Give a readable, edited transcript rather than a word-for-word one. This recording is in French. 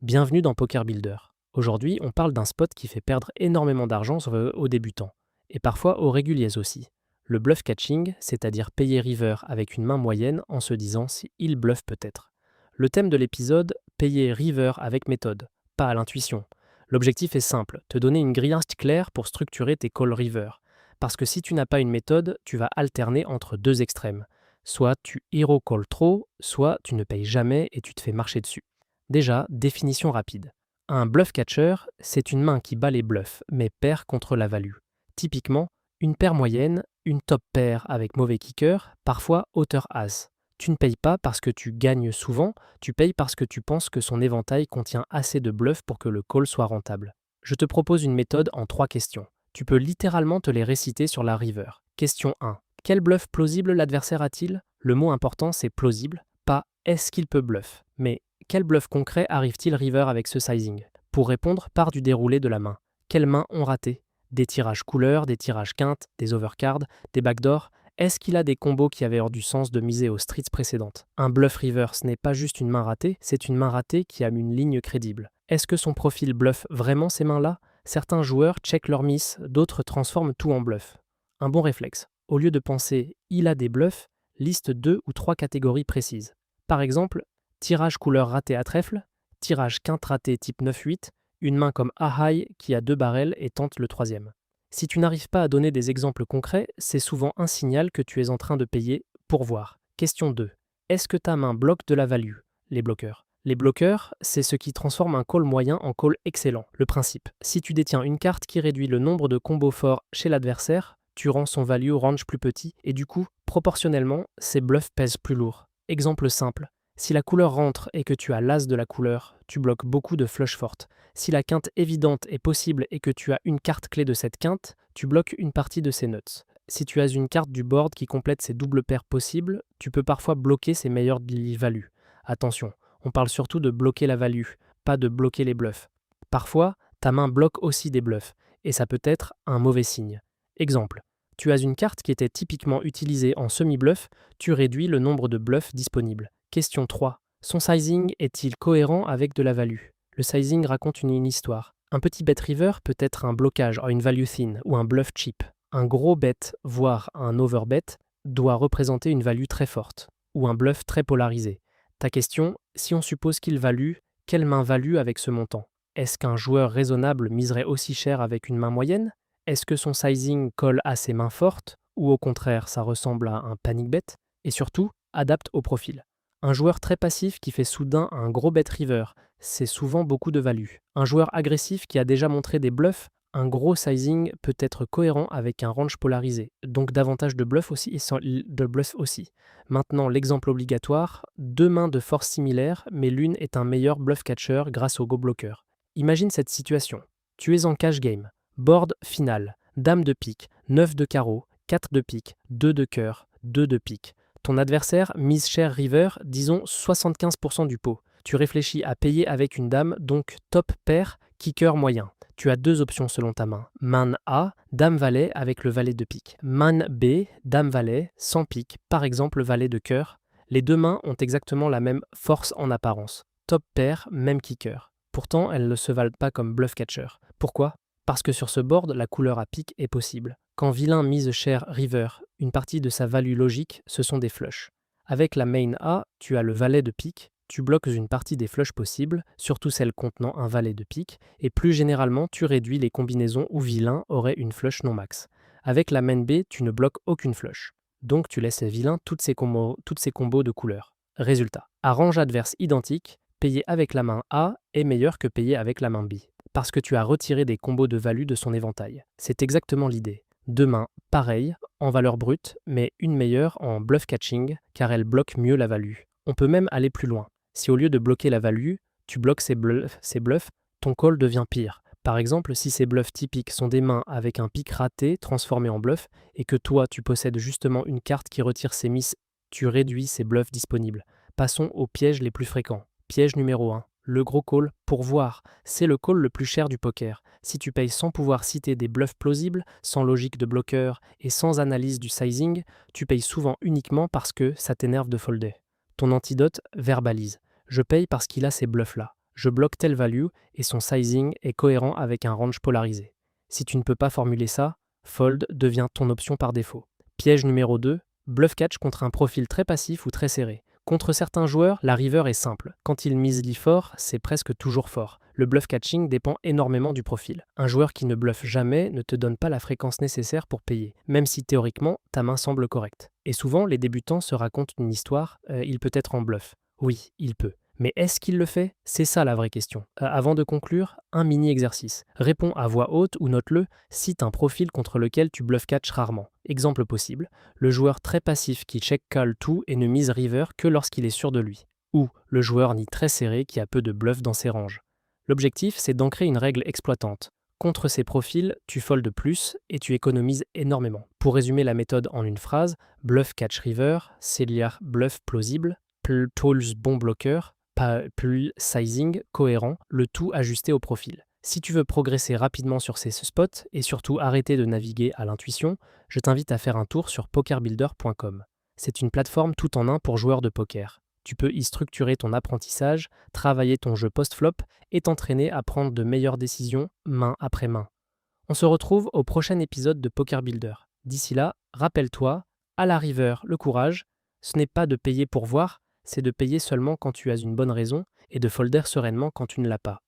Bienvenue dans Poker Builder. Aujourd'hui, on parle d'un spot qui fait perdre énormément d'argent aux débutants, et parfois aux réguliers aussi. Le bluff catching, c'est-à-dire payer river avec une main moyenne en se disant si il bluffe peut-être. Le thème de l'épisode, payer river avec méthode, pas à l'intuition. L'objectif est simple, te donner une grille claire pour structurer tes call river. Parce que si tu n'as pas une méthode, tu vas alterner entre deux extrêmes. Soit tu hero call trop, soit tu ne payes jamais et tu te fais marcher dessus. Déjà, définition rapide. Un bluff catcher, c'est une main qui bat les bluffs, mais perd contre la value. Typiquement, une paire moyenne, une top paire avec mauvais kicker, parfois hauteur as. Tu ne payes pas parce que tu gagnes souvent, tu payes parce que tu penses que son éventail contient assez de bluffs pour que le call soit rentable. Je te propose une méthode en 3 questions. Tu peux littéralement te les réciter sur la river. Question 1. Quel bluff plausible l'adversaire a-t-il? Le mot important c'est plausible, pas est-ce qu'il peut bluff, mais quel bluff concret arrive-t-il river avec ce sizing? Pour répondre, part du déroulé de la main. Quelles mains ont raté? Des tirages couleurs, des tirages quintes, des overcards, des backdoors? Est-ce qu'il a des combos qui avaient hors du sens de miser aux streets précédentes? Un bluff river, ce n'est pas juste une main ratée, c'est une main ratée qui a une ligne crédible. Est-ce que son profil bluffe vraiment ces mains-là? Certains joueurs checkent leur miss, d'autres transforment tout en bluff. Un bon réflexe. Au lieu de penser « il a des bluffs », liste 2 ou 3 catégories précises. Par exemple, tirage couleur raté à trèfle, tirage quinte raté type 9-8, une main comme a-high qui a 2 barrels et tente le troisième. Si tu n'arrives pas à donner des exemples concrets, c'est souvent un signal que tu es en train de payer pour voir. Question 2. Est-ce que ta main bloque de la value? Les bloqueurs. Les bloqueurs, c'est ce qui transforme un call moyen en call excellent. Le principe, si tu détiens une carte qui réduit le nombre de combos forts chez l'adversaire, tu rends son value range plus petit et du coup, proportionnellement, ses bluffs pèsent plus lourd. Exemple simple. Si la couleur rentre et que tu as l'as de la couleur, tu bloques beaucoup de flush fortes. Si la quinte évidente est possible et que tu as une carte clé de cette quinte, tu bloques une partie de ses nuts. Si tu as une carte du board qui complète ses doubles paires possibles, tu peux parfois bloquer ses meilleures values. Attention, on parle surtout de bloquer la value, pas de bloquer les bluffs. Parfois, ta main bloque aussi des bluffs, et ça peut être un mauvais signe. Exemple, tu as une carte qui était typiquement utilisée en semi-bluff, tu réduis le nombre de bluffs disponibles. Question 3. Son sizing est-il cohérent avec de la value? Le sizing raconte une histoire. Un petit bet river peut être un blocage à une value thin ou un bluff cheap. Un gros bet, voire un overbet, doit représenter une value très forte, ou un bluff très polarisé. Ta question, si on suppose qu'il value, quelle main value avec ce montant? Est-ce qu'un joueur raisonnable miserait aussi cher avec une main moyenne? Est-ce que son sizing colle à ses mains fortes, ou au contraire ça ressemble à un panic bet? Et surtout, adapte au profil. Un joueur très passif qui fait soudain un gros bet river, c'est souvent beaucoup de value. Un joueur agressif qui a déjà montré des bluffs, un gros sizing peut être cohérent avec un range polarisé, donc davantage de bluffs aussi. Maintenant, l'exemple obligatoire, 2 mains de force similaires, mais l'une est un meilleur bluff catcher grâce au go blocker. Imagine cette situation. Tu es en cash game, board final, dame de pique, 9 de carreau, 4 de pique, 2 de cœur, 2 de pique. Ton adversaire mise cher river, disons 75% du pot. Tu réfléchis à payer avec une dame, donc top pair, kicker moyen. Tu as 2 options selon ta main. Main A, dame valet avec le valet de pique. Main B, dame valet, sans pique, par exemple valet de cœur. Les 2 mains ont exactement la même force en apparence. Top pair, même kicker. Pourtant, elles ne se valent pas comme bluff catcher. Pourquoi? Parce que sur ce board, la couleur à pique est possible. Quand vilain mise cher river, une partie de sa value logique, ce sont des flushs. Avec la main A, tu as le valet de pique, tu bloques une partie des flushs possibles, surtout celles contenant un valet de pique, et plus généralement, tu réduis les combinaisons où vilain aurait une flush non max. Avec la main B, tu ne bloques aucune flush. Donc tu laisses vilain toutes ces combos de couleurs. Résultat, à range adverse identique, payer avec la main A est meilleur que payer avec la main B, parce que tu as retiré des combos de value de son éventail. C'est exactement l'idée. 2 mains pareilles, en valeur brute, mais une meilleure en bluff catching, car elle bloque mieux la value. On peut même aller plus loin. Si au lieu de bloquer la value, tu bloques ses bluffs, ton call devient pire. Par exemple, si ces bluffs typiques sont des mains avec un pic raté transformé en bluff, et que toi tu possèdes justement une carte qui retire ses miss, tu réduis ses bluffs disponibles. Passons aux pièges les plus fréquents. Piège numéro 1. Le gros call pour voir, c'est le call le plus cher du poker. Si tu payes sans pouvoir citer des bluffs plausibles, sans logique de bloqueur et sans analyse du sizing, tu payes souvent uniquement parce que ça t'énerve de folder. Ton antidote, verbalise. Je paye parce qu'il a ces bluffs-là. je bloque telle value et son sizing est cohérent avec un range polarisé. Si tu ne peux pas formuler ça, fold devient ton option par défaut. Piège numéro 2, bluff catch contre un profil très passif ou très serré. Contre certains joueurs, la river est simple. Quand ils misent fort, c'est presque toujours fort. Le bluff catching dépend énormément du profil. Un joueur qui ne bluffe jamais ne te donne pas la fréquence nécessaire pour payer, même si théoriquement, ta main semble correcte. Et souvent, les débutants se racontent une histoire, il peut être en bluff. Oui, il peut. Mais est-ce qu'il le fait? C'est ça la vraie question. Avant de conclure, un mini-exercice. Réponds à voix haute ou note-le, cite un profil contre lequel tu bluff catch rarement. Exemple possible, le joueur très passif qui check call tout et ne mise river que lorsqu'il est sûr de lui. Ou le joueur ni très serré qui a peu de bluff dans ses ranges. L'objectif, c'est d'ancrer une règle exploitante. Contre ces profils, tu foldes plus et tu économises énormément. Pour résumer la méthode en une phrase, bluff catch river, c'est lire bluff plausible, tools bon bloqueur, plus sizing cohérent, le tout ajusté au profil. Si tu veux progresser rapidement sur ces spots et surtout arrêter de naviguer à l'intuition, je t'invite à faire un tour sur pokerbuilder.com. C'est une plateforme tout en un pour joueurs de poker. Tu peux y structurer ton apprentissage, travailler ton jeu post-flop et t'entraîner à prendre de meilleures décisions main après main. On se retrouve au prochain épisode de Poker Builder. D'ici là, rappelle-toi, à la river, le courage, ce n'est pas de payer pour voir, c'est de payer seulement quand tu as une bonne raison et de folder sereinement quand tu ne l'as pas.